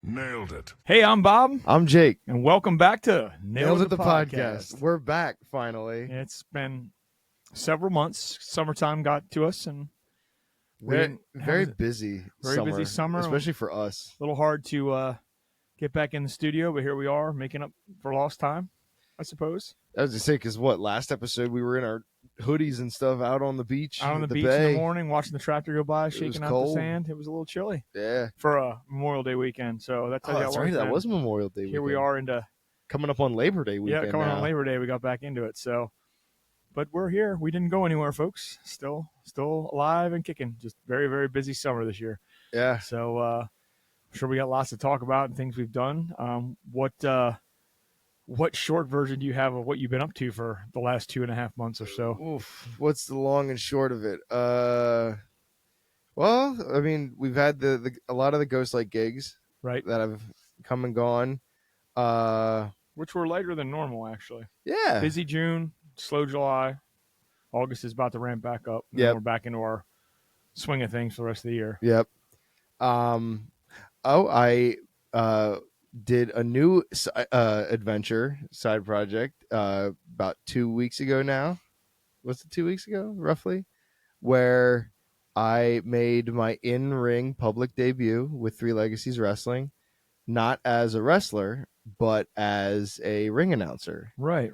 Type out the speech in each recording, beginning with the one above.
Nailed it. Hey, I'm Bob, I'm Jake. and welcome back to Nailed It, the podcast. We're back finally. It's been several months. Summertime got to us, and Very busy summer, especially for us. A little hard to get back in the studio, but here we are, making up for lost time, I suppose. I was to say, because last episode we were in our hoodies and stuff out on the beach. Out on the beach bay. in the morning, watching the tractor go by, shaking out cold. the sand. It was a little chilly. Yeah. For a Memorial Day weekend, so that's how that's right. That was Memorial Day Here weekend. we are into coming up on Labor Day weekend. Yeah, coming now. on Labor Day, we got back into it. So, but we're here. We didn't go anywhere, folks. Still alive and kicking. Just very, very busy summer this year. Yeah. So, I'm sure we got lots to talk about and things we've done. What short version do you have of what you've been up to for the last 2.5 months or so? Oof. What's the long and short of it? Well, I mean, we've had a lot of the Ghost Light gigs, right, that have come and gone. Which were lighter than normal, actually. Yeah. Busy June, slow July. August is about to ramp back up. Yeah. We're back into our swing of things for the rest of the year. Yep. I did a new adventure side project about 2 weeks ago now. Was it 2 weeks ago, roughly? Where I made my in-ring public debut with Three Legacies Wrestling, not as a wrestler, but as a ring announcer. Right.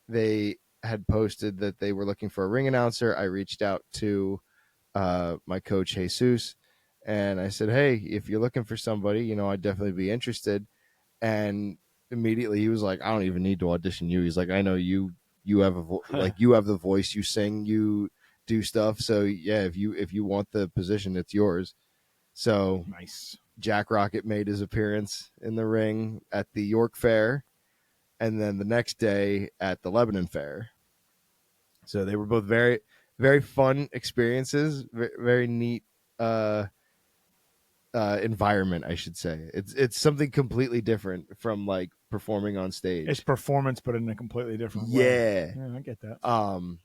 They had posted that they were looking for a ring announcer. I reached out to my coach, Jesus, and I said, hey, if you're looking for somebody, I'd definitely be interested. And immediately he was like, I don't even need to audition you. He's like, I know you have you have the voice, you sing, you do stuff. So yeah, if you want the position, it's yours. So nice. Jack Rocket made his appearance in the ring at the York Fair, and then the next day at the Lebanon Fair. So they were both very, very fun experiences, very, very neat environment, I should say. It's something completely different from like performing on stage. It's performance, but in a completely different way. Yeah, I get that.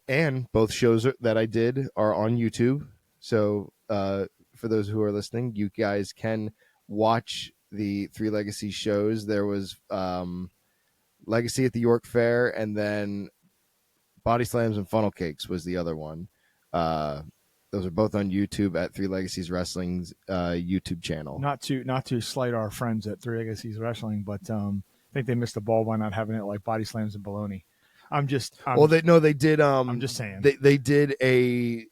And both shows that I did are on YouTube. So for those who are listening, you guys can watch the Three Legacy shows. There was Legacy at the York Fair, and then Body Slams and Funnel Cakes was the other one. Those are both on YouTube at Three Legacies Wrestling's YouTube channel. Not to slight our friends at Three Legacies Wrestling, but I think they missed the ball by not having it like Body Slams and Baloney. They did. I'm just saying they did a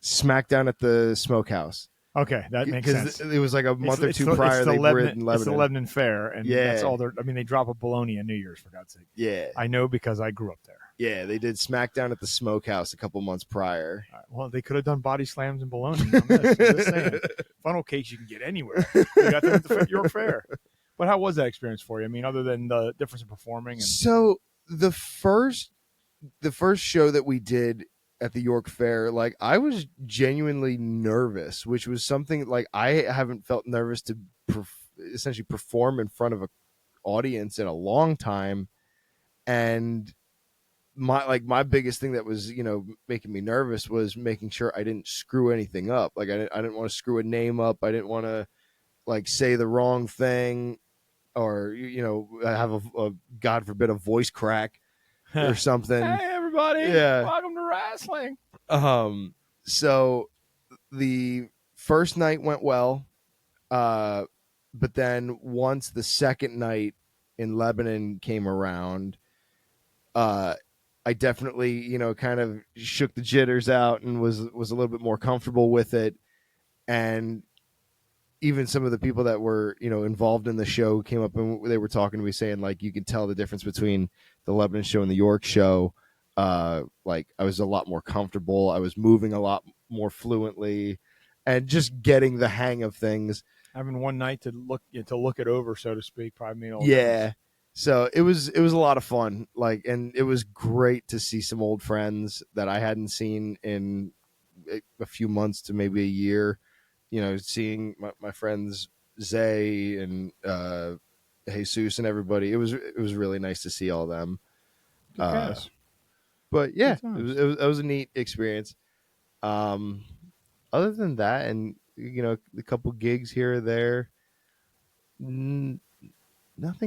SmackDown at the Smokehouse. Okay, that makes sense. It was like a month or two prior. They were in Lebanon. It's the Lebanon Fair, and that's all. They drop a bologna on New Year's, for God's sake. Yeah, I know because I grew up there. Yeah, they did SmackDown at the Smokehouse a couple months prior. Right, well, they could have done Body Slams and bologna on this. I'm just saying. Funnel Cakes you can get anywhere. You got them at the York Fair. But how was that experience for you? I mean, other than the difference in performing. So the first show that we did at the York Fair, like I was genuinely nervous, which was something like I haven't felt nervous to essentially perform in front of an audience in a long time. And my biggest thing that was, making me nervous was making sure I didn't screw anything up. Like I didn't want to screw a name up. I didn't want to like say the wrong thing or, have a God forbid a voice crack or something. Hey everybody. Yeah. Welcome to wrestling. So the first night went well. But then once the second night in Lebanon came around, I definitely, kind of shook the jitters out and was a little bit more comfortable with it. And even some of the people that were, involved in the show came up and they were talking to me saying, like, you can tell the difference between the Lebanon show and the York show. Like, I was a lot more comfortable. I was moving a lot more fluently and just getting the hang of things. Having one night to look it over, so to speak, probably made all yeah. difference. So it was a lot of fun, like, and it was great to see some old friends that I hadn't seen in a few months to maybe a year. Seeing my friends Zay and Jesus and everybody. It was really nice to see all of them. But yeah, it was a neat experience. Other than that, and a couple gigs here or there. Nothing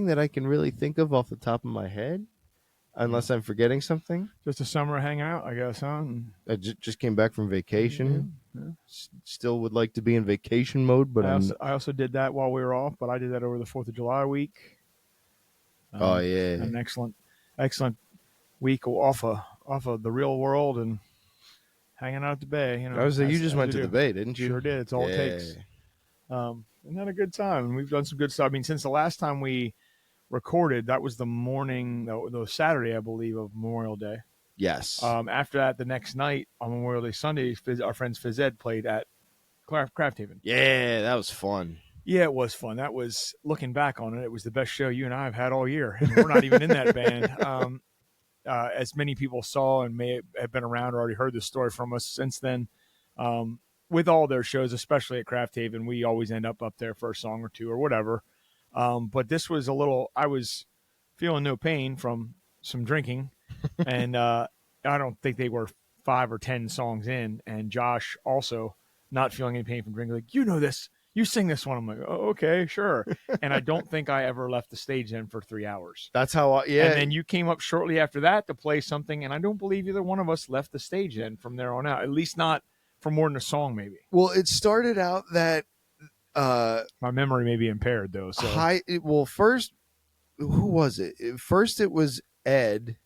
that I can really think of off the top of my head, unless I'm forgetting something. Just a summer hangout, I guess, huh? I just came back from vacation. Yeah. Still would like to be in vacation mode, but I also did that while we were off, but I did that over the 4th of July week. Oh yeah, An excellent week off of the real world and hanging out at the bay. I was you just went to the bay, didn't you? Sure did. It's all it takes. And had a good time. And we've done some good stuff. I mean, since the last time we recorded, that was the morning, the Saturday, I believe, of Memorial Day. Yes. After that, the next night on Memorial Day Sunday, our friends Phys Ed played at Craft Haven. Yeah, that was fun. Yeah, it was fun. That was, looking back on it, it was the best show you and I have had all year. And we're not even in that band. As many people saw and may have been around or already heard this story from us since then, with all their shows, especially at Craft Haven, we always end up there for a song or two or whatever. But this was I was feeling no pain from some drinking, and I don't think they were 5 or 10 songs in, and Josh also not feeling any pain from drinking, like, you know this. You sing this one. I'm like, oh, okay, sure. And I don't think I ever left the stage then for 3 hours. That's how yeah. And then you came up shortly after that to play something, and I don't believe either one of us left the stage then from there on out, at least not for more than a song maybe. Well, it started out that my memory may be impaired, though. So first, who was it? First, it was Ed.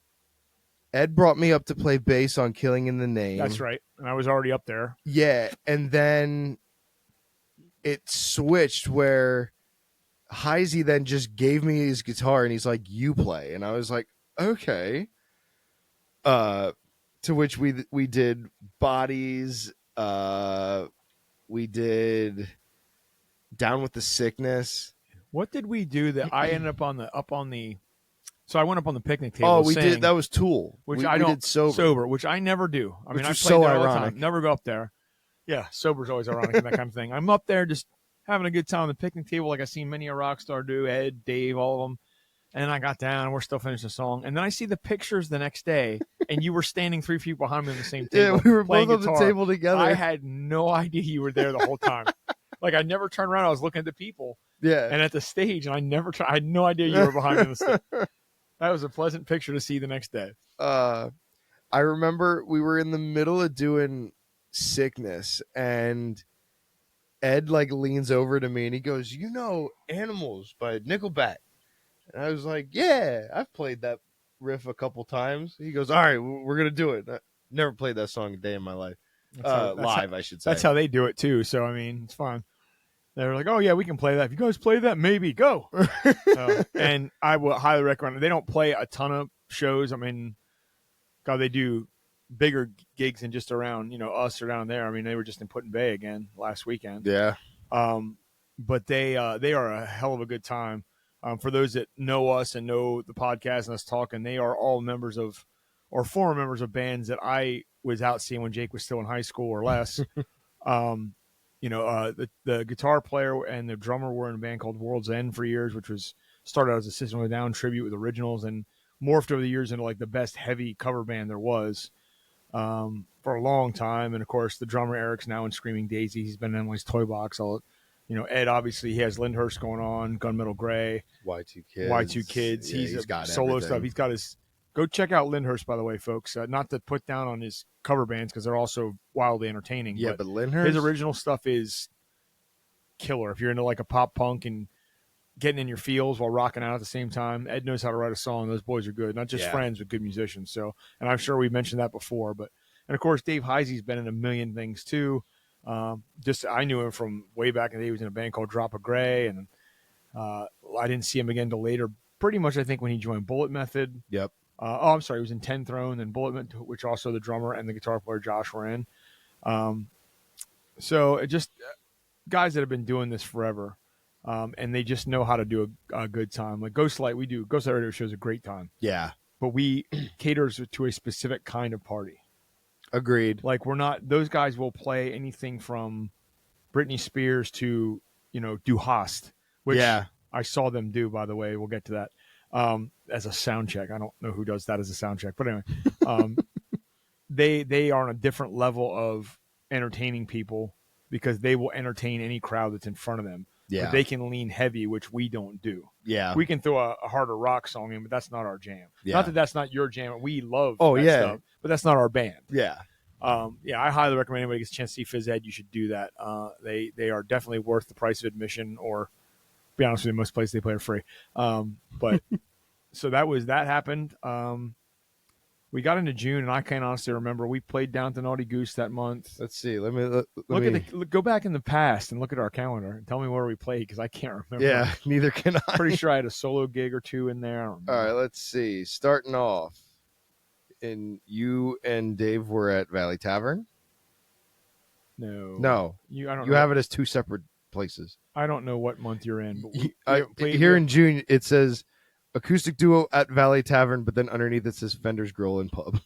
Ed brought me up to play bass on Killing in the Name. That's right. And I was already up there. Yeah, and then it switched where Heisey then just gave me his guitar and he's like, you play. And I was like, okay. To which we did Bodies. We did Down with the Sickness. What did we do that I ended up on the so I went up on the picnic table. Oh, we did. That was Tool. Which we don't did sober, which I never do. I mean, I play so there all ironic. the time. Never go up there. Yeah, sober's always ironic in that kind of thing. I'm up there just having a good time on the picnic table, like I've seen many a rock star do. Ed, Dave, all of them. And then I got down, and we're still finishing the song. And then I see the pictures the next day, and you were standing 3 feet behind me on the same table. Yeah, we were playing both guitar. on the table together. I had no idea you were there the whole time. Like, I never turned around. I was looking at the people. Yeah. And at the stage, and I had no idea you were behind me on the stage. That was a pleasant picture to see the next day. I remember we were in the middle of doing Sickness, and Ed leans over to me and he goes, "You know Animals by Nickelback?" And I was like, "Yeah, I've played that riff a couple times." He goes, "All right, we're gonna do it." I never played that song a day in my life. Live, I should say. That's how they do it too. So I mean, it's fun. They're like, "Oh yeah, we can play that. If you guys play that, maybe go." And I would highly recommend it. They don't play a ton of shows. I mean, God, they do bigger gigs than just around, us or down there. I mean, they were just in Put-in Bay again last weekend. Yeah. But they are a hell of a good time. For those that know us and know the podcast and us talking, they are all members of, or former members of bands that I was out seeing when Jake was still in high school or less. The guitar player and the drummer were in a band called World's End for years, which was started out as a System of a Down tribute with originals and morphed over the years into the best heavy cover band there was for a long time. And of course, the drummer Eric's now in Screaming Daisy. He's been in Emily's Toy Box. Ed, obviously, he has Lyndhurst going on, Gunmetal Gray, Y2 Kids. Yeah, he's got solo everything. stuff. He's got his. Go check out Lyndhurst, by the way, folks. Not to put down on his cover bands because they're also wildly entertaining. Yeah, but Lyndhurst, his original stuff is killer. If you're into a pop punk and getting in your feels while rocking out at the same time, Ed knows how to write a song. Those boys are good, not just friends, but good musicians. So, and I'm sure we've mentioned that before. And of course, Dave Heisey's been in a million things too. I knew him from way back in the day. He was in a band called Drop of Gray, and I didn't see him again until later. Pretty much, I think when he joined Bullet Method. Yep. I'm sorry, he was in 10 Throne and Bullet Method, which also the drummer and the guitar player Josh were in. So it just guys that have been doing this forever, and they just know how to do a good time. Like Ghostlight, Ghostlight Radio Show is a great time. Yeah. But we caters to a specific kind of party. Agreed. We're not, those guys will play anything from Britney Spears to, Du Hast, which I saw them do, by the way. We'll get to that. As a sound check. I don't know who does that as a sound check, but anyway, they are on a different level of entertaining people. because they will entertain any crowd that's in front of them. Yeah. But they can lean heavy, which we don't do. Yeah. We can throw a harder rock song in, but that's not our jam. Yeah. Not that that's not your jam. We love that stuff, but that's not our band. Yeah. I highly recommend anybody gets a chance to see Phys Ed. You should do that. They are definitely worth the price of admission, or to be honest with you, most places they play are free. But so that happened. We got into June, and I can't honestly remember. We played down to Naughty Goose that month. Let's see. Let me Go back in the past and look at our calendar and tell me where we played, because I can't remember. Yeah, neither can I. Pretty sure I had a solo gig or two in there. All right, let's see. Starting off, and you and Dave were at Valley Tavern. No, you have it as two separate places. I don't know what month you're in, but here in June it says acoustic duo at Valley Tavern, but then underneath it says Fender's Grill and Pub.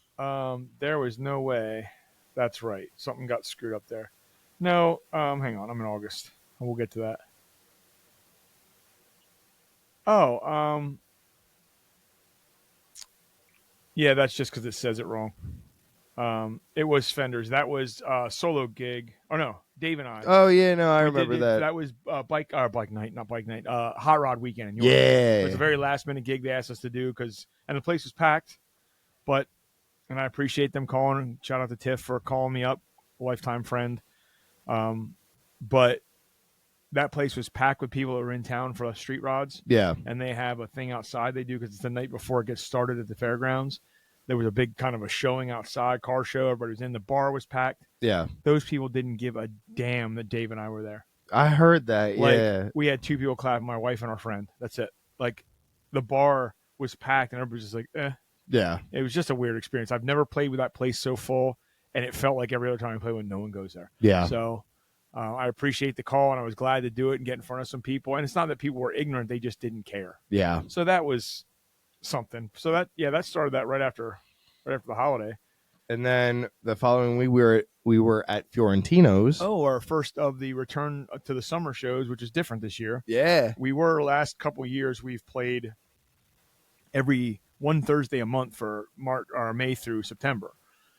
There was no way. That's right. Something got screwed up there. No, hang on. I'm in August. We'll get to that. Oh, yeah, that's just because it says it wrong. It was Fender's. That was solo gig. Oh no, Dave and I. Oh yeah, no, I remember that. That was bike night, not bike night. Hot Rod Weekend in York. Yeah, it was a very last minute gig they asked us to do, and the place was packed. And I appreciate them calling. Shout out to Tiff for calling me up, lifetime friend. But that place was packed with people that were in town for street rods. Yeah, and they have a thing outside they do, because it's the night before it gets started at the fairgrounds. There was a big kind of a showing outside, car show. Everybody was in. The bar was packed. Yeah. Those people didn't give a damn that Dave and I were there. I heard that, yeah. We had two people clap, my wife and our friend. That's it. Like, the bar was packed, and everybody was just like, eh. Yeah. It was just a weird experience. I've never played with that place so full, and it felt like every other time I play when no one goes there. Yeah. So I appreciate the call, and I was glad to do it and get in front of some people. And it's not that people were ignorant. They just didn't care. Yeah. So that was something. So that started that right after the holiday. And then the following week we were at Fiorentino's. Oh, our first of the return to the summer shows, which is different this year. Yeah. We were last couple of years. We've played every one Thursday a month for March or May through September.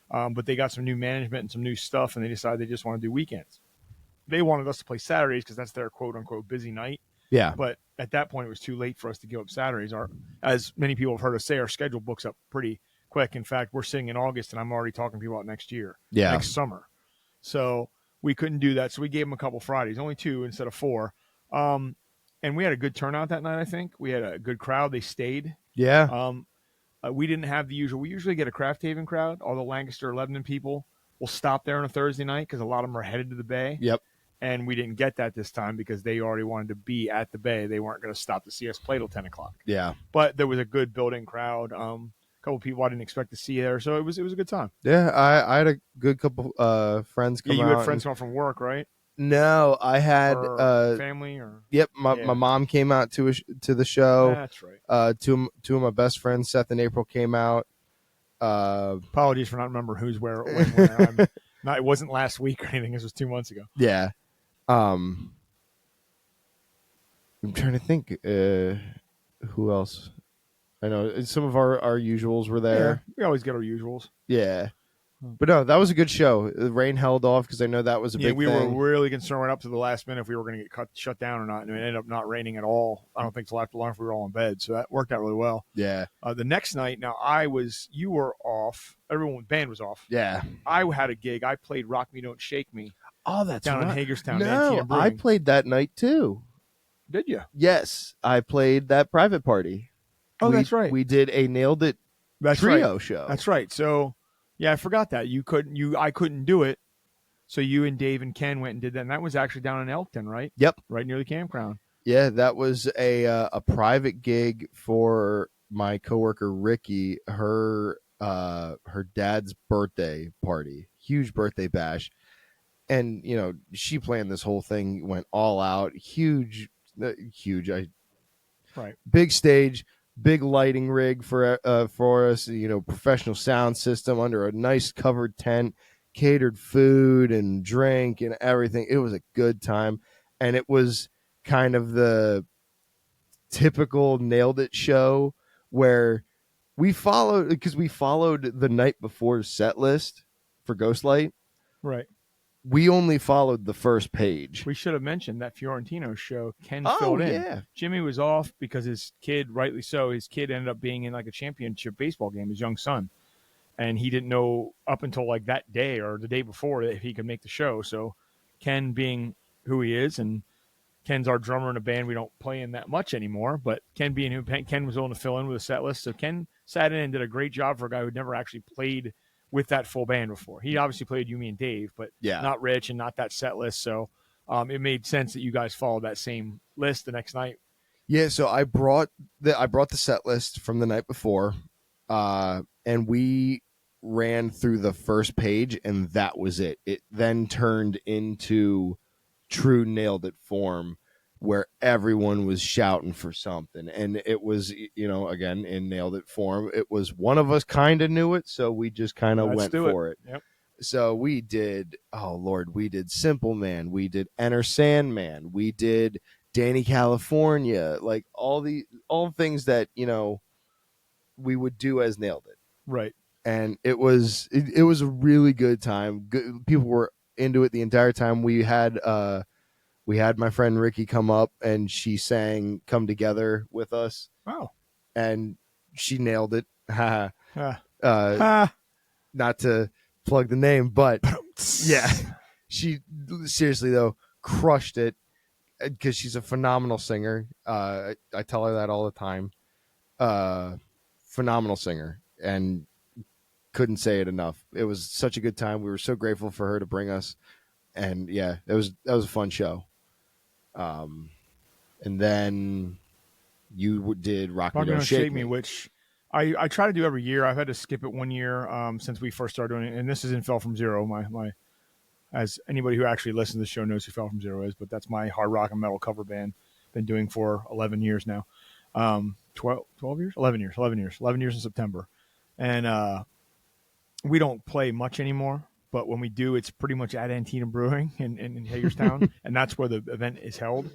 But they got some new management and some new stuff, and they decided they just want to do weekends. They wanted us to play Saturdays because that's their quote unquote busy night. Yeah. But at that point, it was too late for us to give up Saturdays. As many people have heard us say, our schedule books up pretty quick. In fact, we're sitting in August, and I'm already talking to people about next year. Yeah. Next summer. So we couldn't do that. So we gave them a couple Fridays, only 2 instead of 4. And we had a good turnout that night, I think. We had a good crowd. They stayed. Yeah. We didn't have the usual. We usually get a Craft Haven crowd. All the Lancaster, Lebanon people will stop there on a Thursday night because a lot of them are headed to the Bay. Yep. And we didn't get that this time because they already wanted to be at the Bay. They weren't going to stop to see us play till 10 o'clock. Yeah. But there was a good building crowd. A couple of people I didn't expect to see there. So it was a good time. Yeah, I had a good couple friends come out. You had friends come from work, right? No, I had family or yep. My mom came out to the show. That's right. Two of my best friends, Seth and April, came out. Apologies for not remembering who's where. When. It wasn't last week or anything. This was 2 months ago. Yeah. I'm trying to think who else. I know some of our usuals were there. Yeah, we always get our usuals. Yeah. But no, that was a good show. The rain held off because I know that was a big thing. We were really concerned right up to the last minute if we were going to get shut down or not, and it ended up not raining at all. I don't think till after lunch we were all in bed, so that worked out really well. Yeah. The next night, you were off. Band was off. Yeah. I had a gig. I played Rock Me Don't Shake Me. Oh, that's down right. in Hagerstown. No, I played that night too. Did you? Yes, I played that private party. Oh, that's right. We did a Nailed It trio show. That's right. So, yeah, I forgot that. I couldn't do it. So you and Dave and Ken went and did that. And that was actually down in Elkton, right? Yep. Right near the campground. Yeah, that was a private gig for my coworker Ricky, her dad's birthday party. Huge birthday bash. And, she planned this whole thing, went all out, huge. Right. Big stage, big lighting rig for us, professional sound system under a nice covered tent, catered food and drink and everything. It was a good time. And it was kind of the typical Nailed It show where we followed the night before set list for Ghostlight. Right. we only followed the first page. We should have mentioned that Fiorentino show. Ken Oh filled in. yeah, Jimmy was off because his kid, rightly so, his kid ended up being in like a championship baseball game, his young son. And he didn't know up until like that day or the day before if he could make the show. So Ken being who he is, and Ken's our drummer in a band we don't play in that much anymore, but Ken being who Ken was willing to fill in with a set list. So Ken sat in and did a great job for a guy who'd never actually played with that full band before. He obviously played You, Me, and Dave, but yeah, not Rich and not that set list. So it made sense that you guys followed that same list the next night. yeah. So I brought the set list from the night before, and we ran through the first page, and that was it. It then turned into true nailed it form where everyone was shouting for something, and it was, again, in nailed it form. It was one of us kind of knew it, so we just kind of Let's went do for it. Yep. So we did, oh Lord, we did Simple Man, we did Enter Sandman, we did Danny California, like all things that we would do as nailed it. Right. And it was a really good time. Good, people were into it the entire time. We had my friend Ricky come up, and she sang "Come Together" with us, Oh. and she nailed it. uh, Ah. not to plug the name, but yeah, she seriously though crushed it because she's a phenomenal singer. I tell her that all the time. Phenomenal singer, and couldn't say it enough. It was such a good time. We were so grateful for her to bring us, and yeah, that was a fun show. And then you did Rock Me Rock Me Don't Don't Shake Shake Me, Me. which I try to do every year. I've had to skip it one year since we first started doing it, and this is in Fell From Zero. My as anybody who actually listens to the show knows who Fell From Zero is, but that's my hard rock and metal cover band. Been doing for 11 years now. 12 years? 11 years. 11 years. 11 years in September. And we don't play much anymore, but when we do, it's pretty much at Antietam Brewing in Hagerstown, and that's where the event is held.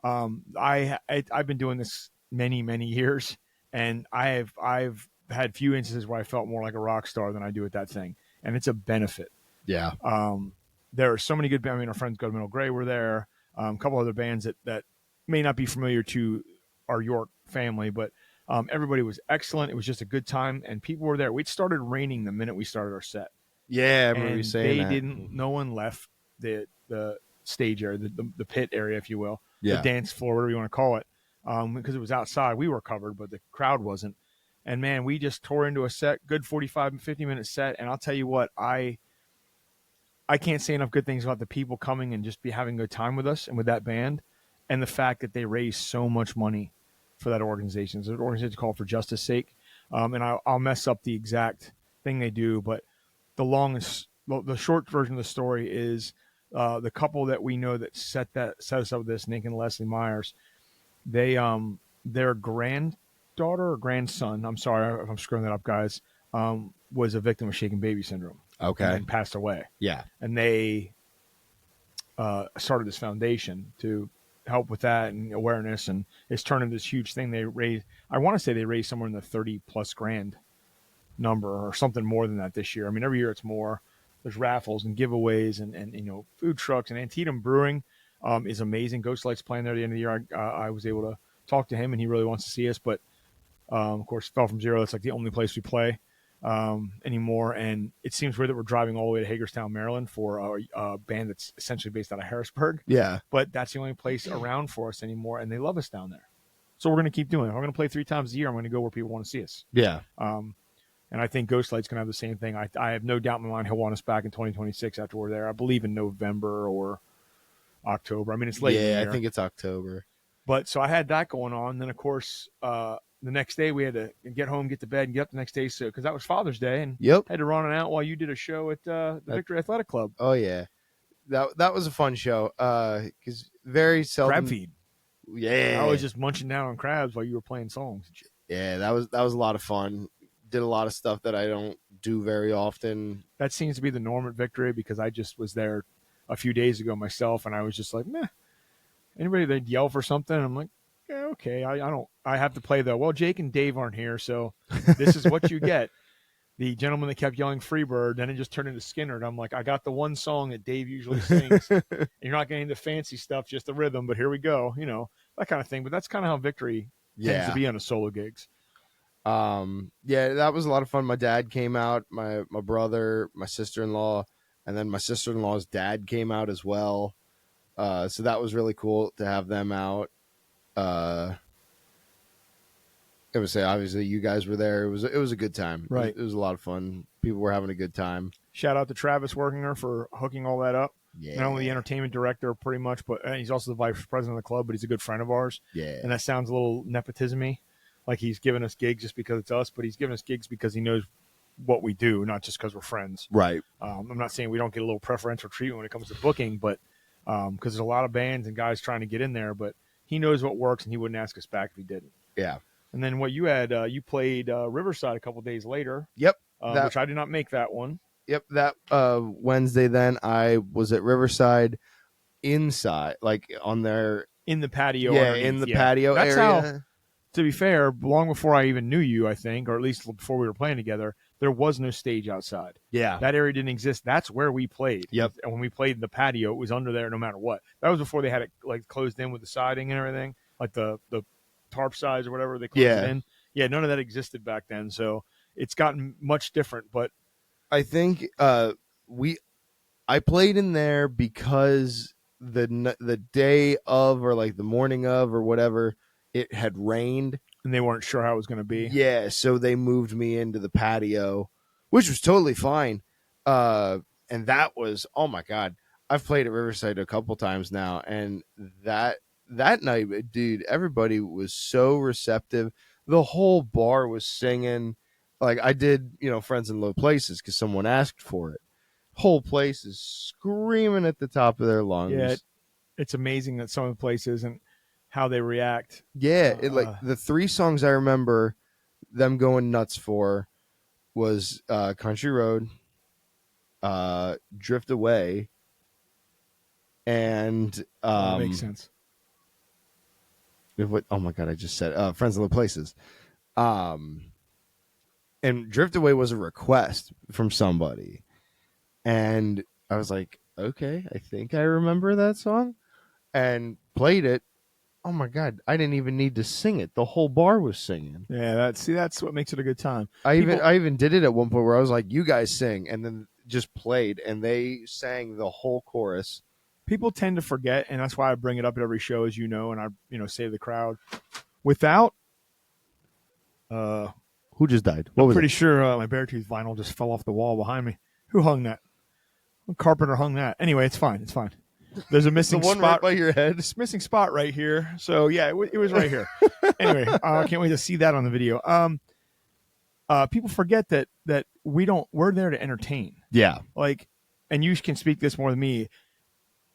I've been doing this many years, and I've had few instances where I felt more like a rock star than I do at that thing, and it's a benefit. Yeah. There are so many good bands. I mean, our friends Go to Middle Gray were there. A couple other bands that may not be familiar to our York family, but everybody was excellent. It was just a good time, and people were there. It started raining the minute we started our set. Yeah, I remember you And saying they that. didn't. No one left the stage area, the pit area, if you will, the Yeah. dance floor, whatever you want to call it, because it was outside. We were covered, but the crowd wasn't. And man, we just tore into a set, good 45, 50-minute set. And I'll tell you what, I can't say enough good things about the people coming and just be having a good time with us and with that band, and the fact that they raised so much money for that organization. It's an organization called For Justice Sake, and I'll mess up the exact thing they do, but the short version of the story is the couple that we know that set us up with this, Nick and Leslie Myers. They their granddaughter or grandson, I'm sorry if I'm screwing that up, guys, was a victim of shaken baby syndrome. Okay. And passed away. Yeah. And they started this foundation to help with that and awareness, and it's turned into this huge thing. I want to say they raised somewhere in the 30 plus grand number or something more than that this year. I mean, every year it's more. There's raffles and giveaways and food trucks, and Antietam Brewing is amazing. Ghost Light's playing there at the end of the year. I was able to talk to him, and he really wants to see us, but of course, Fell From Zero. That's like the only place we play anymore, and it seems weird that we're driving all the way to Hagerstown, Maryland for a band that's essentially based out of Harrisburg. Yeah. But that's the only place around for us anymore, and they love us down there. So we're going to keep doing it. We're going to play 3 times a year. I'm going to go where people want to see us. Yeah. And I think Ghostlight's going to have the same thing. I have no doubt in my mind he'll want us back in 2026 after we're there. I believe in November or October. I mean, it's late in the year. I think it's October. But so I had that going on. Then, of course, the next day we had to get home, get to bed, and get up the next day. So because that was Father's Day, and had to run it out while you did a show at the Victory Athletic Club. Oh yeah, that was a fun show. Because very seldom Crab feed. Yeah, I was just munching down on crabs while you were playing songs. Yeah, that was a lot of fun. Did a lot of stuff that I don't do very often. That seems to be the norm at Victory because I just was there a few days ago myself, and I was just like, meh. Anybody they'd yell for something, I'm like, yeah, okay. I have to play though. Well, Jake and Dave aren't here, so this is what you get. the gentleman that kept yelling Freebird, then it just turned into Skinner. And I'm like, I got the one song that Dave usually sings. And you're not getting the fancy stuff, just the rhythm, but here we go, that kind of thing. But that's kind of how victory tends to be on the solo gigs. Yeah, that was a lot of fun. My dad came out, my brother, my sister-in-law, and then my sister-in-law's dad came out as well. So that was really cool to have them out. I would say obviously you guys were there. It was a good time. Right. It was a lot of fun. People were having a good time. Shout out to Travis Workinger for hooking all that up. Yeah. Not only the entertainment director, pretty much, but he's also the vice president of the club. But he's a good friend of ours. Yeah. And that sounds a little nepotism-y, like he's giving us gigs just because it's us, but he's giving us gigs because he knows what we do, not just because we're friends. Right. I'm not saying we don't get a little preferential treatment when it comes to booking, but because there's a lot of bands and guys trying to get in there, but he knows what works, and he wouldn't ask us back if he didn't. Yeah. And then what you had, you played Riverside a couple days later. Yep. Which I did not make that one. Yep. That Wednesday, then I was at Riverside inside, like on their in the patio. Yeah, in the patio That's area. How, to be fair, long before I even knew you, I think, or at least before we were playing together, there was no stage outside. Yeah. That area didn't exist. That's where we played. Yep. And when we played in the patio, it was under there no matter what. That was before they had it like closed in with the siding and everything, like the tarp sides or whatever they closed it in. Yeah, none of that existed back then. So it's gotten much different. But I think I played in there because the day of, or like the morning of, or whatever, it had rained and they weren't sure how it was going to be. Yeah, so they moved me into the patio, which was totally fine. And that was, oh my God, I've played at Riverside a couple times now, and that night, dude, everybody was so receptive. The whole bar was singing. Like I did, Friends in Low Places because someone asked for it. Whole place is screaming at the top of their lungs. Yeah, it's amazing that some of the places and how they react. Yeah, like the three songs I remember them going nuts for was Country Road, Drift Away, and that makes sense. Oh my God, I just said Friends in Low Places. And Drift Away was a request from somebody. And I was like, okay, I think I remember that song, and played it. Oh my God, I didn't even need to sing it. The whole bar was singing. Yeah, that's what makes it a good time. I even did it at one point where I was like, you guys sing, and then just played, and they sang the whole chorus. People tend to forget, and that's why I bring it up at every show, as you know, and I save the crowd. Without who just died? I'm pretty sure my Beartooth vinyl just fell off the wall behind me. Who hung that? Carpenter hung that. Anyway, it's fine. It's fine. There's a missing the one spot right by your head. This missing spot right here. So yeah, it was right here. Anyway, I can't wait to see that on the video. People forget that we're there to entertain. Yeah. Like, and you can speak this more than me.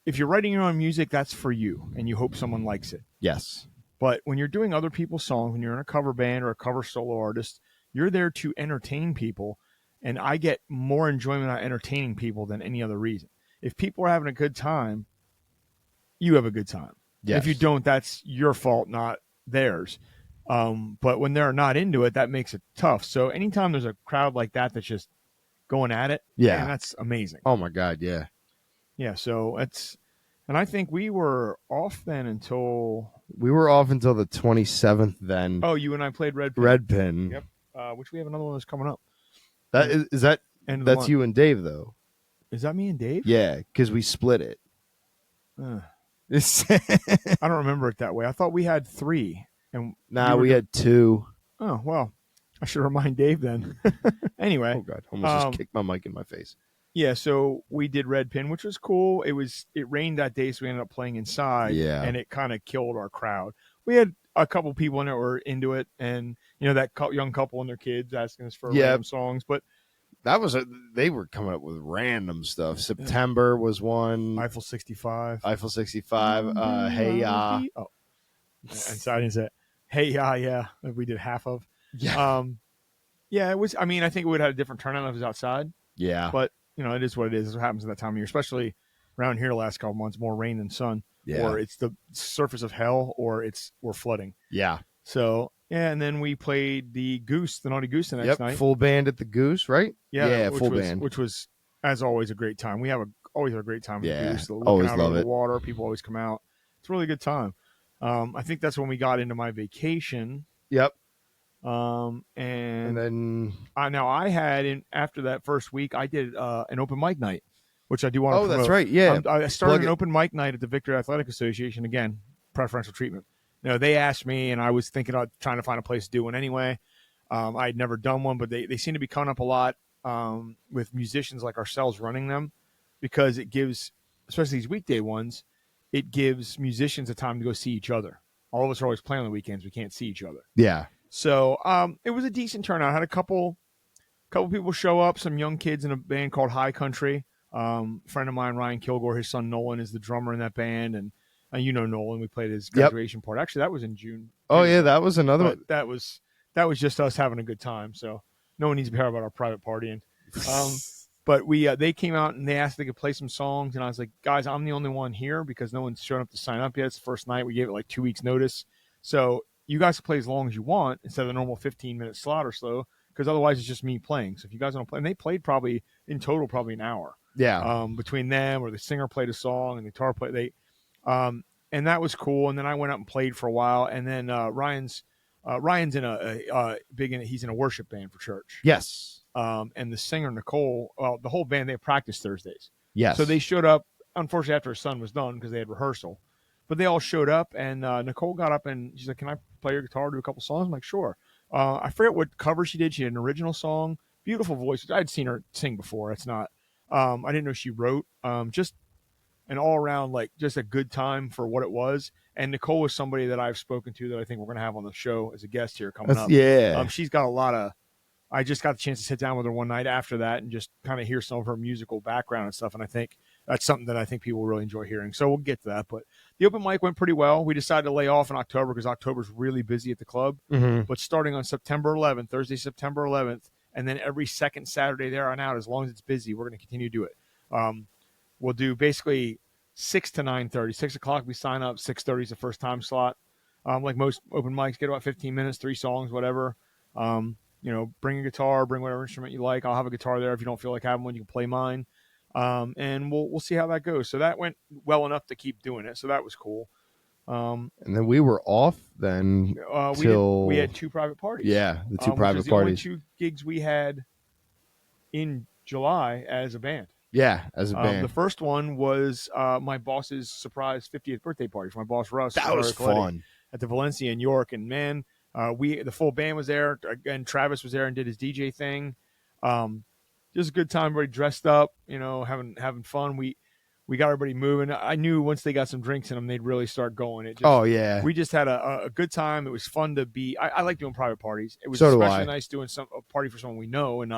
If you're writing your own music, that's for you, and you hope someone likes it. Yes. But when you're doing other people's songs, when you're in a cover band or a cover solo artist, you're there to entertain people. And I get more enjoyment out of entertaining people than any other reason. If people are having a good time, you have a good time. Yes. If you don't, that's your fault, not theirs. But when they're not into it, that makes it tough. So anytime there's a crowd like that that's just going at it, man, that's amazing. Oh my God, yeah. Yeah, so and I think we were off then until... We were off until the 27th then. Oh, you and I played Red Pin. Red Pin. Yep, which we have another one that's coming up. That's you and Dave, though. Is that me and Dave? Yeah, because we split it. I don't remember it that way. I thought we had 3. And we had 2. Oh, well, I should remind Dave then. Anyway. Oh, God. Almost just kicked my mic in my face. Yeah, so we did Red Pin, which was cool. It rained that day, so we ended up playing inside. Yeah. And it kind of killed our crowd. We had a couple people in there were into it, and that young couple and their kids asking us for random songs. But that was they were coming up with random stuff. September was one. Eiffel 65. Hey Ya. Oh, and so I didn't say Hey Ya, yeah. That we did half of. Yeah. Yeah, it was. I mean, I think it would have had a different turnout if it was outside. Yeah. But it is what it is. It's what happens at that time of year, especially around here the last couple months. More rain than sun. Yeah. Or it's the surface of hell, or we're flooding. Yeah. So yeah, and then we played the Naughty Goose the next Yep, night. full band at the Goose, right? Yeah, Yeah, full band. which was as always a great time. We always have a great time at the Yeah, Goose. Looking always out over love the it. water, people always come out. It's a really good time. I think that's when we got into my vacation. Yep, and And then now I had in after that first week, I did an open mic night, which I do want to oh, that's promote. right. Yeah, I started plug an it. open mic night at the Victory Athletic Association. Again, preferential treatment. They asked me, and I was thinking about trying to find a place to do one anyway. I had never done one, but they seem to be coming up a lot with musicians like ourselves running them because it gives, especially these weekday ones, it gives musicians a time to go see each other. All of us are always playing on the weekends. We can't see each other. Yeah, So it was a decent turnout. I had a couple people show up, some young kids in a band called High Country. A friend of mine, Ryan Kilgore, his son Nolan is the drummer in that band, and Nolan. We played his yep. graduation party. Actually, that was in June. Oh Too, yeah, that was another but one. that was just us having a good time. So no one needs to be heard about our private partying. But they came out and they asked if they could play some songs, and I was like, guys, I'm the only one here because no one's shown up to sign up yet. It's the first night. We gave it like 2 weeks notice, so you guys can play as long as you want instead of the normal 15-minute slot or so. Because otherwise, it's just me playing. So if you guys want to play, and they played probably in total probably an hour. Yeah, Between them, or the singer played a song and the guitar played. And that was cool. And then I went up and played for a while. And then Ryan's in he's in a worship band for church. yes, And the singer Nicole, the whole band, they practiced Thursdays. yes. So they showed up, unfortunately, after her son was done because they had rehearsal. But they all showed up, and Nicole got up and she's like, "Can I play your guitar, do a couple songs?" I'm like, "Sure." I forget what cover she did. She had an original song, beautiful voice. I'd seen her sing before. It's not. I didn't know she wrote. Just an all around like just a good time for what it was. And Nicole was somebody that I've spoken to that I think we're going to have on the show as a guest here coming up. Yeah. She's got a lot of. I just got the chance to sit down with her one night after that and just kind of hear some of her musical background and stuff. And I think that's something that I think people really enjoy hearing. So we'll get to that. But the open mic went pretty well. We decided to lay off in October because October's really busy at the club. Mm-hmm. But starting on September 11th, Thursday, September 11th, and then every second Saturday there on out, as long as it's busy, we're going to continue to do it. We'll do basically 6 to 9:30. 6 o'clock we sign up. 6:30 is the first time slot. Like most open mics, get about 15 minutes, 3 songs, whatever. Bring a guitar, bring whatever instrument you like. I'll have a guitar there. If you don't feel like having one, you can play mine. And we'll see how that goes. So that went well enough to keep doing it. So that was cool. And then we were off then till we had 2 private parties. Yeah, the 2 private which is parties. The only 2 gigs we had in July as a band. Yeah, as a band. The first one was my boss's surprise 50th birthday party for my boss Russ. That was fun at the Valencia in York, and man, the full band was there. Again, Travis was there and did his DJ thing. Just a good time. Everybody dressed up, having fun. We got everybody moving. I knew once they got some drinks in them, they'd really start going. We just had a good time. It was fun to be. I like doing private parties. It was especially nice doing a party for someone we know, and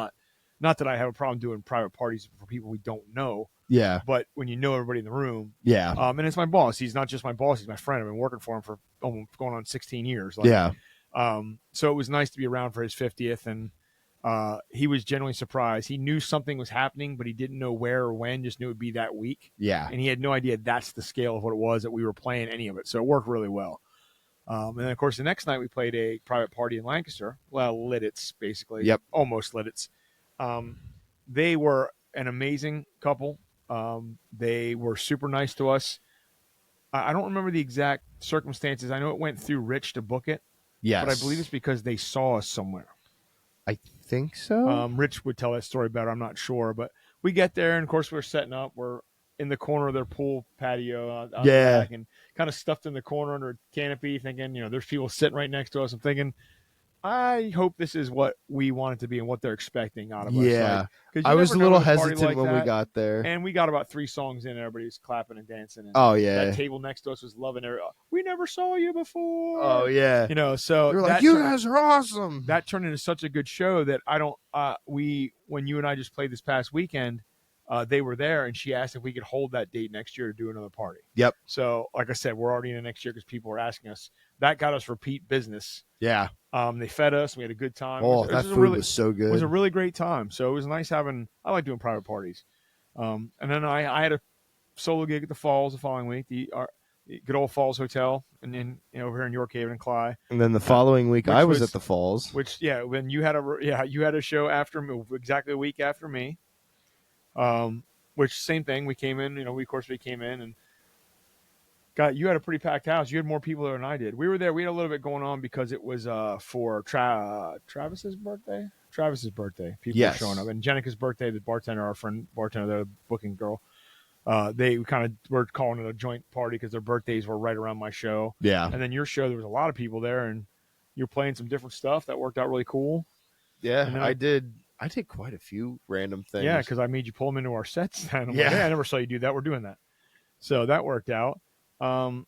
not that I have a problem doing private parties for people we don't know. Yeah. But when you know everybody in the room. Yeah. And it's my boss. He's not just my boss. He's my friend. I've been working for him for almost going on 16 years. Yeah. So it was nice to be around for his 50th. And he was genuinely surprised. He knew something was happening, but he didn't know where or when, just knew it would be that week. Yeah. And he had no idea that's the scale of what it was that we were playing any of it. So it worked really well. And then, of course, the next night we played a private party in Lancaster. Well, Lidditz, basically. Yep. Almost Lidditz. They were an amazing couple. They were super nice to us. I don't remember the exact circumstances. I know it went through Rich to book it. Yes. But I believe it's because they saw us somewhere. I think so. Rich would tell that story better. I'm not sure. But we get there, and, of course, we're setting up. We're in the corner of their pool patio out the back and kind of stuffed in the corner under a canopy thinking, there's people sitting right next to us. I'm thinking, I hope this is what we want it to be and what they're expecting out of us. Yeah. Like, I was a little hesitant when we got there. And we got about 3 songs in, and everybody's clapping and dancing. And that table next to us was loving it. We never saw you before. Oh, yeah. So they're like, you guys are awesome. That turned into such a good show that when you and I just played this past weekend, they were there, and she asked if we could hold that date next year to do another party. Yep. So, like I said, we're already in the next year because people were asking us. That got us repeat business. Yeah. They fed us. We had a good time. That food was so good. It was a really great time. So it was nice having. I like doing private parties. And then I had a solo gig at the Falls the following week. good old Falls Hotel, and then over here in York Haven and Cly. And then the following week, I which was at was the Falls. which when you had a show after me, exactly a week after me. Which same thing. We came in, we came in and you had a pretty packed house. You had more people there than I did. We were there. We had a little bit going on because it was for Travis's birthday. Travis's birthday. People were showing up, and Jenica's birthday. The bartender, our friend bartender, the booking girl. They kind of were calling it a joint party because their birthdays were right around my show. Yeah. And then your show, there was a lot of people there, and you're playing some different stuff that worked out really cool. Yeah, I did quite a few random things. Yeah, because I made you pull them into our sets. And I'm like, hey, I never saw you do that. We're doing that. So that worked out. And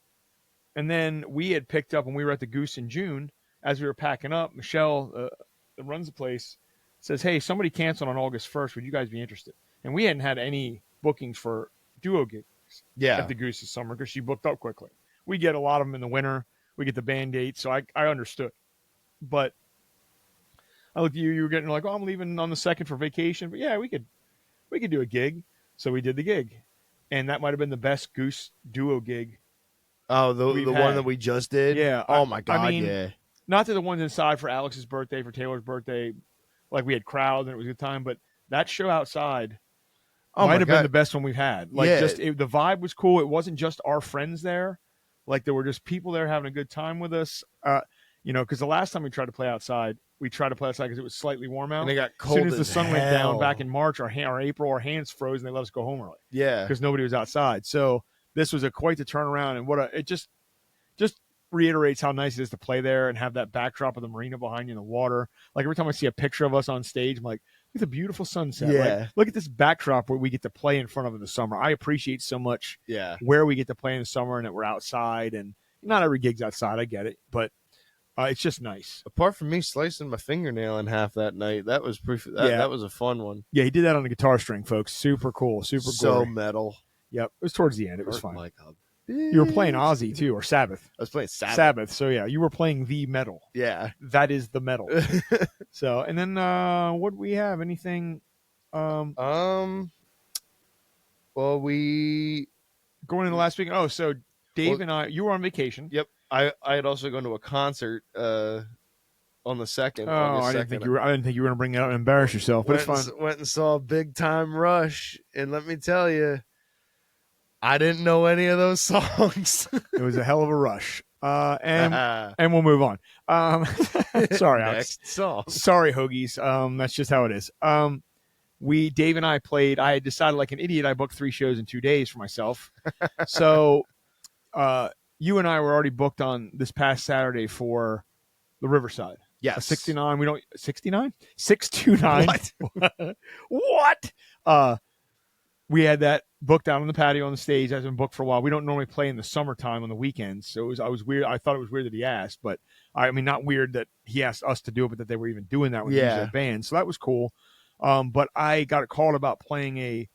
then we had picked up when we were at the Goose in June, as we were packing up, Michelle, that runs the place, says, hey, somebody canceled on August 1st. Would you guys be interested? And we hadn't had any bookings for duo gigs at the Goose this summer because she booked up quickly. We get a lot of them in the winter. We get the band dates, so I understood. But I looked at you were getting like, oh, I'm leaving on the 2nd for vacation. But yeah, we could do a gig. So we did the gig. And that might have been the best Goose duo gig. Oh, the one that we just did? Yeah. Oh, my God, yeah. Not that the ones inside for Alex's birthday, for Taylor's birthday, like we had crowd and it was a good time, but that show outside might have been the best one we've had. Like, the vibe was cool. It wasn't just our friends there. Like, there were just people there having a good time with us. Because the last time we tried to play outside because it was slightly warm out. And it got cold. As soon as the sun went down back in March or April, our hands froze and they let us go home early. Yeah. Because nobody was outside. So this was quite the turnaround. And it just reiterates how nice it is to play there and have that backdrop of the marina behind you in the water. Like, every time I see a picture of us on stage, I'm like, look at the beautiful sunset. Yeah. Like, look at this backdrop where we get to play in front of in the summer. I appreciate so much where we get to play in the summer and that we're outside. And not every gig's outside. I get it. But it's just nice. Apart from me slicing my fingernail in half that night, that was that was a fun one. Yeah, he did that on the guitar string, folks. Super cool. Super so gory. metal. Yep. It was towards the end. It was fun. Like you were playing Ozzy, too, or Sabbath. I was playing Sabbath. Sabbath. So, yeah, you were playing the metal. Yeah. That is the metal. So, and then what do we have? Anything? Well, we... Going into last week. Oh, so Dave and I, you were on vacation. Yep. I had also gone to a concert on the 2nd. Oh, I didn't think you were going to bring that up and embarrass yourself, but it's fine. Went and saw Big Time Rush, and let me tell you, I didn't know any of those songs. It was a hell of a rush. And we'll move on. Sorry, Alex. Next song. Sorry, Hoagies. That's just how it is. Dave and I played. I had decided, like an idiot, I booked 3 shows in 2 days for myself. So, you and I were already booked on this past Saturday for the Riverside. Yes. 69. We don't 69? 629. What? We had that booked out on the patio on the stage. That's been booked for a while. We don't normally play in the summertime on the weekends, so I was weird. I thought it was weird that he asked, but I mean, not weird that he asked us to do it, but that they were even doing that with the band. So that was cool. But I got called about playing a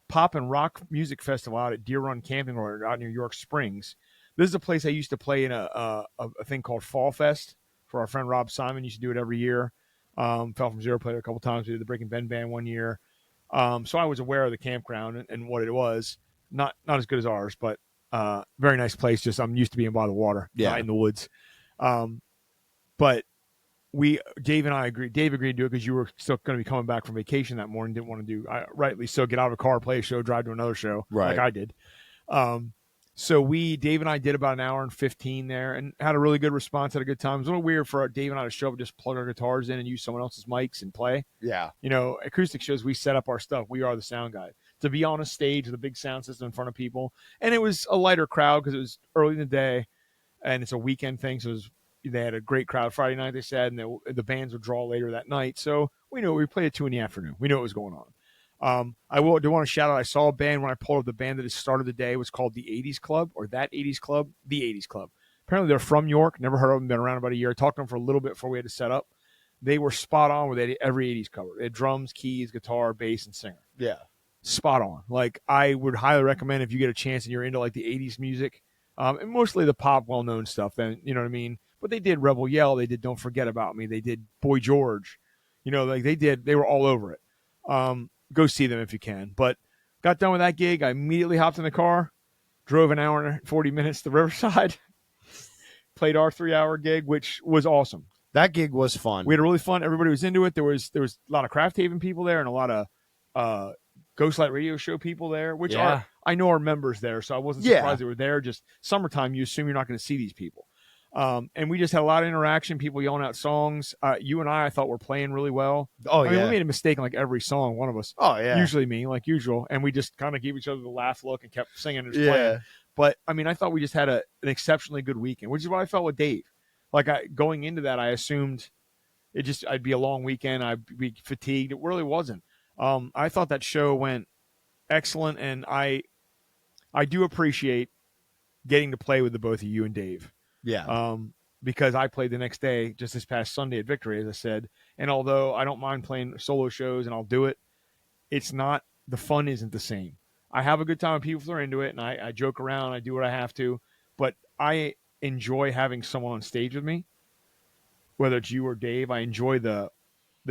pop and rock music festival out at Deer Run Camping Resort out near York Springs. This is a place I used to play in a thing called Fall Fest for our friend Rob Simon. Used to do it every year. Fell from Zero, played it a couple times. We did the Breaking Ben band one year. So I was aware of the campground and what it was. Not as good as ours, but very nice place. Just I'm used to being by the water, not in the woods. But Dave and I agreed. Dave agreed to do it because you were still going to be coming back from vacation that morning. Didn't want to do rightly so. Get out of a car, play a show, drive to another show, like I did. So Dave and I did about an hour and 15 there and had a really good response, had a good time. It was a little weird for Dave and I to show up, just plug our guitars in and use someone else's mics and play. Yeah. Acoustic shows, we set up our stuff. We are the sound guy. To be on a stage with a big sound system in front of people. And it was a lighter crowd because it was early in the day and it's a weekend thing. So they had a great crowd Friday night, they said, and the bands would draw later that night. So we knew we played at 2 in the afternoon. We knew what was going on. I do want to shout out, I saw a band when I pulled up the band that has started the day. It was called the 80s Club or that 80s Club, the 80s Club. Apparently they're from York. Never heard of them. Been around about a year. I talked to them for a little bit before we had to set up. They were spot on with every 80s cover. They had drums, keys, guitar, bass, and singer. Yeah. Spot on. Like, I would highly recommend if you get a chance and you're into like the 80s music, and mostly the pop well-known stuff, then, you know what I mean? But they did Rebel Yell. They did Don't Forget About Me. They did Boy George. They were all over it. Go see them if you can. But got done with that gig. I immediately hopped in the car, drove an hour and 40 minutes to Riverside, played our 3-hour gig, which was awesome. That gig was fun. We had a really fun. Everybody was into it. There was a lot of Craft Haven people there and a lot of Ghostlight Radio Show people there, which are I know are members there. So I wasn't surprised they were there. Just summertime, you assume you're not going to see these people. And we just had a lot of interaction, people yelling out songs. You and I thought were playing really well. Oh, I mean, we made a mistake in like every song, one of us. Oh, yeah. Usually me, like usual. And we just kind of gave each other the laugh look and kept singing and just playing. But, I mean, I thought we just had an exceptionally good weekend, which is what I felt with Dave. Like, going into that, I assumed I'd be a long weekend. I'd be fatigued. It really wasn't. I thought that show went excellent, and I do appreciate getting to play with the both of you and Dave. Yeah. Because I played the next day, just this past Sunday at Victory, as I said. And although I don't mind playing solo shows and I'll do it, it's not, the fun isn't the same. I have a good time with people that are into it, and I joke around, I do what I have to, but I enjoy having someone on stage with me, whether it's you or Dave. I enjoy the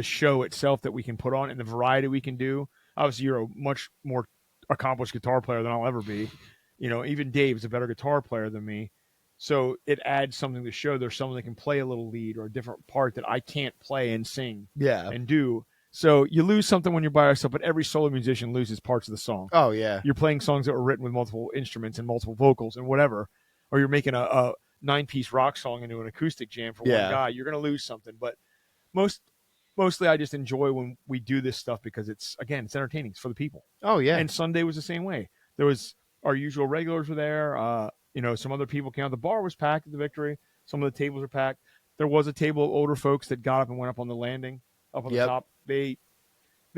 show itself that we can put on and the variety we can do. Obviously, you're a much more accomplished guitar player than I'll ever be. You know, even Dave is a better guitar player than me. So it adds something to the show. There's someone that can play a little lead or a different part that I can't play and sing and do. So you lose something when you're by yourself, but every solo musician loses parts of the song. Oh, yeah. You're playing songs that were written with multiple instruments and multiple vocals and whatever, or you're making a 9-piece rock song into an acoustic jam for one guy. You're going to lose something. But mostly I just enjoy when we do this stuff because it's entertaining. It's for the people. Oh, yeah. And Sunday was the same way. There was our usual regulars were there. Some other people came out. The bar was packed at the Victory. Some of the tables were packed. There was a table of older folks that got up and went up on the landing, up on the top. They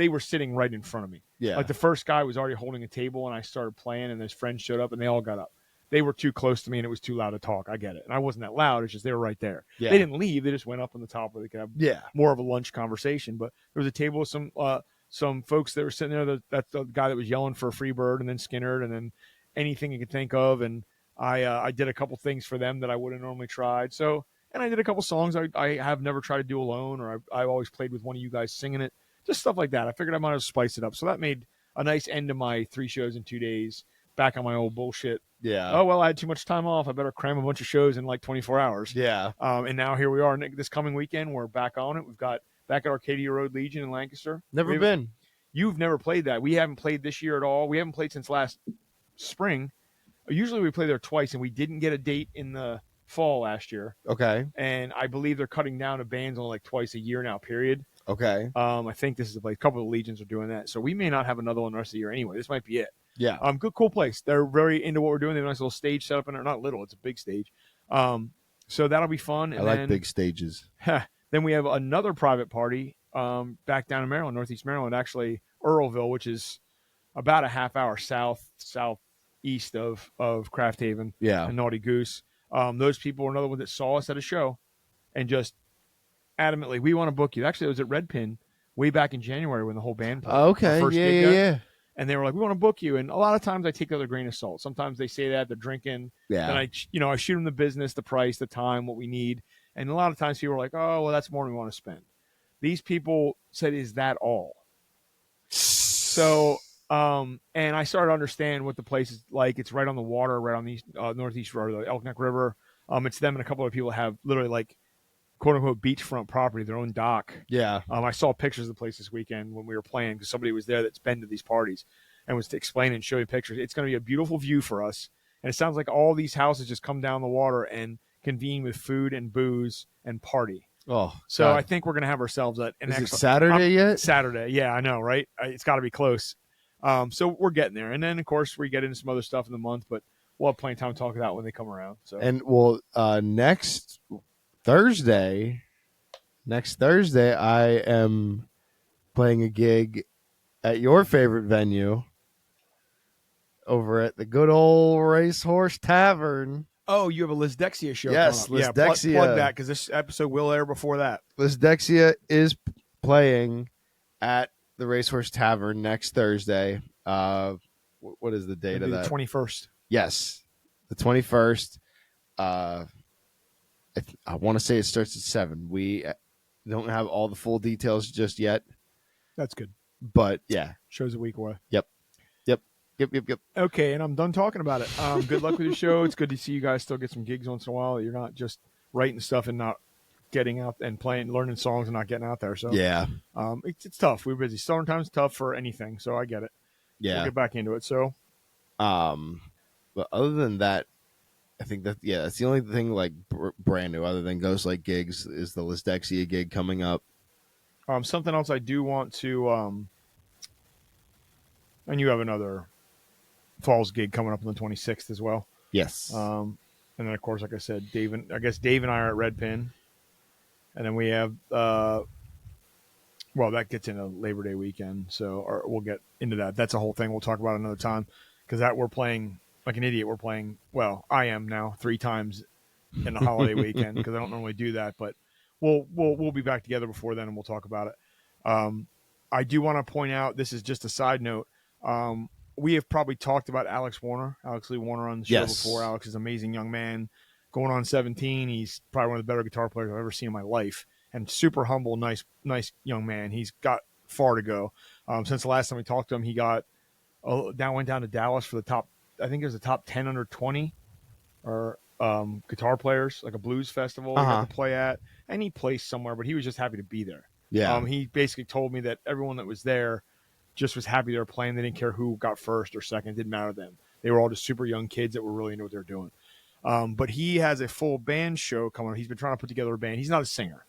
were sitting right in front of me. Yeah. Like the first guy was already holding a table, and I started playing, and his friends showed up, and they all got up. They were too close to me, and it was too loud to talk. I get it. And I wasn't that loud. It's just they were right there. Yeah. They didn't leave. They just went up on the top where they could have more of a lunch conversation. But there was a table with some folks that were sitting there. That's the guy that was yelling for a free bird, and then Skinner, and then anything you could think of. And I did a couple things for them that I wouldn't normally tried. So, and I did a couple songs I have never tried to do alone, or I've always played with one of you guys singing it. Just stuff like that. I figured I might as well spice it up. So that made a nice end to my 3 shows in 2 days, back on my old bullshit. Yeah. Oh, well, I had too much time off. I better cram a bunch of shows in like 24 hours. Yeah. And now here we are. This coming weekend, we're back on it. We've got back at Arcadia Road Legion in Lancaster. Never been. You've never played that. We haven't played this year at all. We haven't played since last spring. Usually we play there twice, and we didn't get a date in the fall last year. Okay. And I believe they're cutting down to bands on like twice a year now, period. Okay. I think this is a couple of legions are doing that. So we may not have another one the rest of the year anyway. This might be it. Yeah. Good, cool place. They're very into what we're doing. They have a nice little stage set up in there. Not little, it's a big stage. So that'll be fun. And I like big stages. Then we have another private party back down in Maryland, Northeast Maryland, actually Earlville, which is about a half hour southeast of Craft Haven and Naughty Goose. Those people were another one that saw us at a show and just adamantly, we want to book you. Actually, it was at Red Pin way back in January when the whole band played. Okay, yeah. And they were like, we want to book you. And a lot of times I take that with a grain of salt. Sometimes they say that, they're drinking. Yeah. And I shoot them the business, the price, the time, what we need. And a lot of times people are like, oh, well, that's more than we want to spend. These people said, is that all? So, and I started to understand what the place is like. It's right on the water, right on the northeast road of the Elk Neck River. It's them and a couple of people have literally like quote unquote beachfront property, their own dock. Yeah. I saw pictures of the place this weekend when we were playing because somebody was there that's been to these parties and was to explain and show you pictures. It's going to be a beautiful view for us. And it sounds like all these houses just come down the water and convene with food and booze and party. Oh, so God. I think we're going to have ourselves an Is it excellent Saturday yet? Saturday. Yeah, I know, right? It's got to be close. So we're getting there. And then, of course, we get into some other stuff in the month, but we'll have plenty of time to talk about when they come around. So. And, well, next Thursday, I am playing a gig at your favorite venue over at the good old Racehorse Tavern. Oh, you have a Lisdexia show. Yes, coming up. Lisdexia. Yeah, plug that because this episode will air before that. Lisdexia is playing at the Racehorse Tavern next Thursday. What is the date of that? The 21st. Yes, the 21st. I want to say it starts at 7. We don't have all the full details just yet. That's good. But, yeah. Show's a week away. Yep. Yep. Okay, and I'm done talking about it. Good luck with your show. It's good to see you guys still get some gigs once in a while. You're not just writing stuff and not getting out and playing, learning songs and not getting out there. So Yeah. it's tough. We're busy. Summertime's tough for anything, so I get it. We'll Yeah. get back into it. So But other than that, I think that that's the only thing like brand new other than Ghost Lake gigs is the Lysdexia gig coming up. something else I do want to, and you have another Falls gig coming up on the 26th as well. Yes. And then of course, like I said, Dave and I are at Red Pin, and then we have well, that gets into Labor Day weekend, so we'll get into that. That's a whole thing we'll talk about another time because that we're playing like an idiot. We're playing. Well, I am now 3 times in the holiday weekend because I don't normally do that, but we'll be back together before then and we'll talk about it. I do want to point out this is just a side note. We have probably talked about Alex Lee Warner on the show before. Alex is an amazing young man, going on 17. He's probably one of the better guitar players I've ever seen in my life, and super humble, nice young man. He's got far to go. Since the last time we talked to him, he got went down to Dallas for the top. I think it was the top 10 under 20 or guitar players, like a blues festival he got to play at, and he placed somewhere, but he was just happy to be there. Yeah. He basically told me that everyone that was there just was happy they were playing. They didn't care who got first or second. It didn't matter to them. They were all just super young kids that were really into what they were doing. But he has a full band show coming. He's been trying to put together a band. He's not a singer.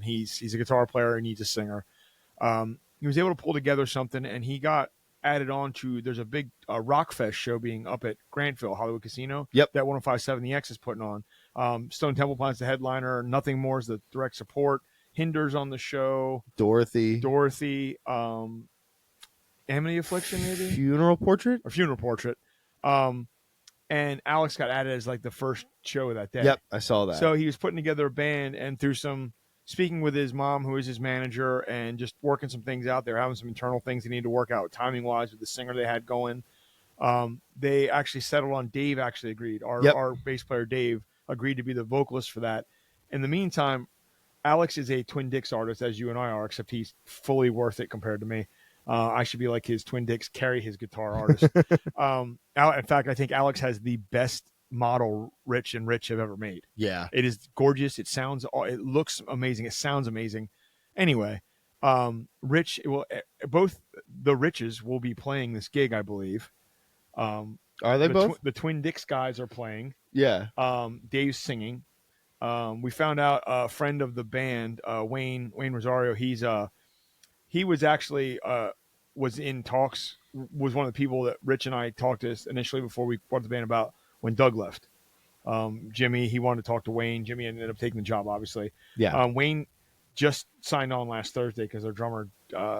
He's a guitar player and needs a singer. He was able to pull together something, and he got added on to. There's a big Rockfest show being up at Grantville Hollywood Casino. Yep. That 105.7 The X is putting on. Stone Temple Pilots the headliner. Nothing More is the direct support. Hinder's on the show. Dorothy. Amity Affliction, maybe Funeral Portrait. And Alex got added as like the first show of that day. Yep, I saw that. So he was putting together a band, and through some speaking with his mom, who is his manager, and just working some things out there, having some internal things they need to work out timing wise with the singer they had going. They actually settled on Dave. Actually agreed. Our bass player Dave agreed to be the vocalist for that. In the meantime, Alex is a Twin Dicks artist, as you and I are, except he's fully worth it compared to me. I should be like his Twin Dicks, carry his guitar artist. In fact, I think Alex has the best model Rich have ever made. Yeah. It is gorgeous. It looks amazing. It sounds amazing. Anyway, both the Riches will be playing this gig, I believe. Are they both? The Twin Dicks guys are playing. Yeah. Dave's singing. We found out a friend of the band, Wayne Rosario. He was actually was in talks. Was one of the people that Rich and I talked to initially before we brought the band about when Doug left. Jimmy, he wanted to talk to Wayne. Jimmy ended up taking the job, obviously. Yeah. Wayne just signed on last Thursday because their drummer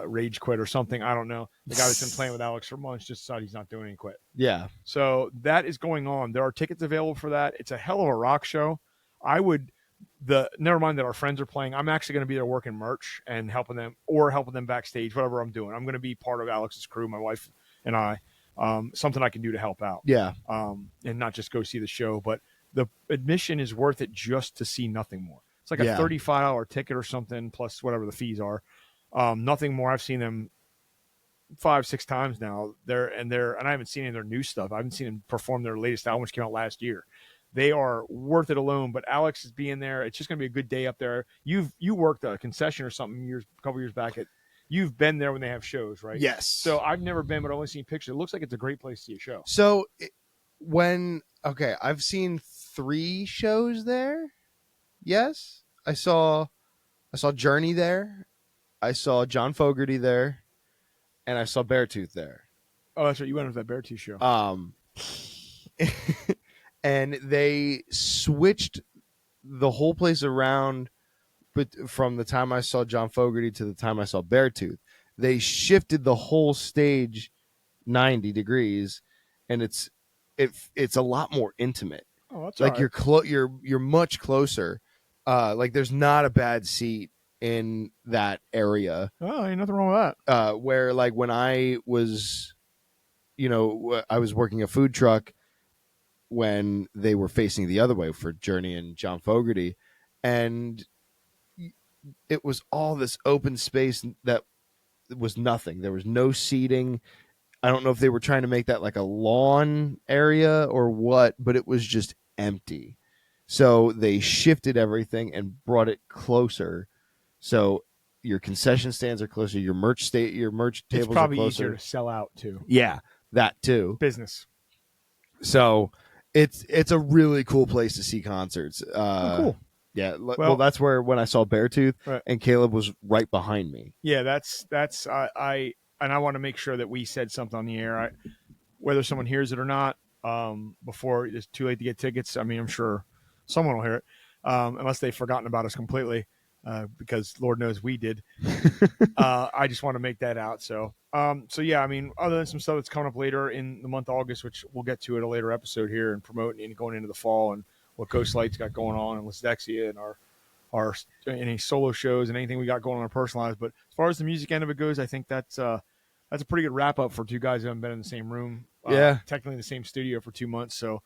rage quit or something. I don't know. The guy that's been playing with Alex for months just decided he's not doing any quit. Yeah. So that is going on. There are tickets available for that. It's a hell of a rock show. Never mind that our friends are playing. I'm actually going to be there working merch and helping them backstage, whatever I'm doing. I'm going to be part of Alex's crew, my wife and I. Something I can do to help out. Yeah. And not just go see the show, but the admission is worth it just to see Nothing More. It's like a $35 ticket or something plus whatever the fees are. Nothing More. I've seen them 5-6 times now. And I haven't seen any of their new stuff. I haven't seen them perform their latest album, which came out last year. They are worth it alone, but Alex is being there. It's just going to be a good day up there. You worked a concession or something a couple years back. You've been there when they have shows, right? Yes. So I've never been, but I've only seen pictures. It looks like it's a great place to see a show. So I've seen 3 shows there. Yes, I saw Journey there. I saw John Fogerty there, and I saw Beartooth there. Oh, that's right. You went to that Beartooth show. And they switched the whole place around, but from the time I saw John Fogerty to the time I saw Beartooth, they shifted the whole stage 90 degrees, and it's a lot more intimate. Oh, that's like right. You're much closer. Like there's not a bad seat in that area. Oh, ain't nothing wrong with that. Where like when I was, I was working a food truck when they were facing the other way for Journey and John Fogerty, and it was all this open space that was nothing. There was no seating. I don't know if they were trying to make that like a lawn area or what, but it was just empty. So they shifted everything and brought it closer. So your concession stands are closer, your merch It's tables are probably closer. easier to sell out too. Yeah, that too. Business. So it's a really cool place to see concerts. Cool. Yeah, well, that's where when I saw Beartooth, right. and Caleb was right behind me. Yeah, that's I want to make sure that we said something on the air. Whether someone hears it or not, before it's too late to get tickets. I mean, I'm sure someone will hear it, unless they've forgotten about us completely, because Lord knows we did. I just want to make that out. So yeah, I mean, other than some stuff that's coming up later in the month of August, which we'll get to at a later episode here and promoting and going into the fall and what Ghost Light's got going on and Lisdexia and our any solo shows and anything we got going on in our personal lives. But as far as the music end of it goes, I think that's a pretty good wrap up for two guys who haven't been in the same room. Technically in the same studio for 2 months. So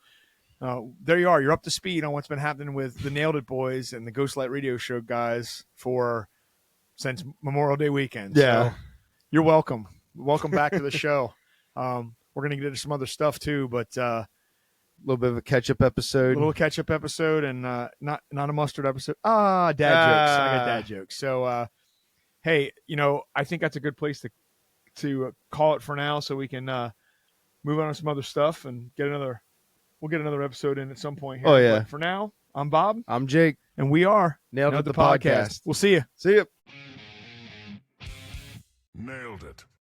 there you are. You're up to speed on what's been happening with the Nailed It Boys and the Ghostlight Radio Show guys since Memorial Day weekend. Yeah. So you're welcome. Welcome back to the show. We're going to get into some other stuff too, but a little bit of a catch-up episode. A little catch-up episode and not a mustard episode. Dad jokes. I got dad jokes. So, hey, I think that's a good place to call it for now so we can move on to some other stuff and we'll get another episode in at some point here. Oh, yeah. But for now, I'm Bob. I'm Jake. And we are Nailed It the podcast. We'll see you. See you. Nailed it.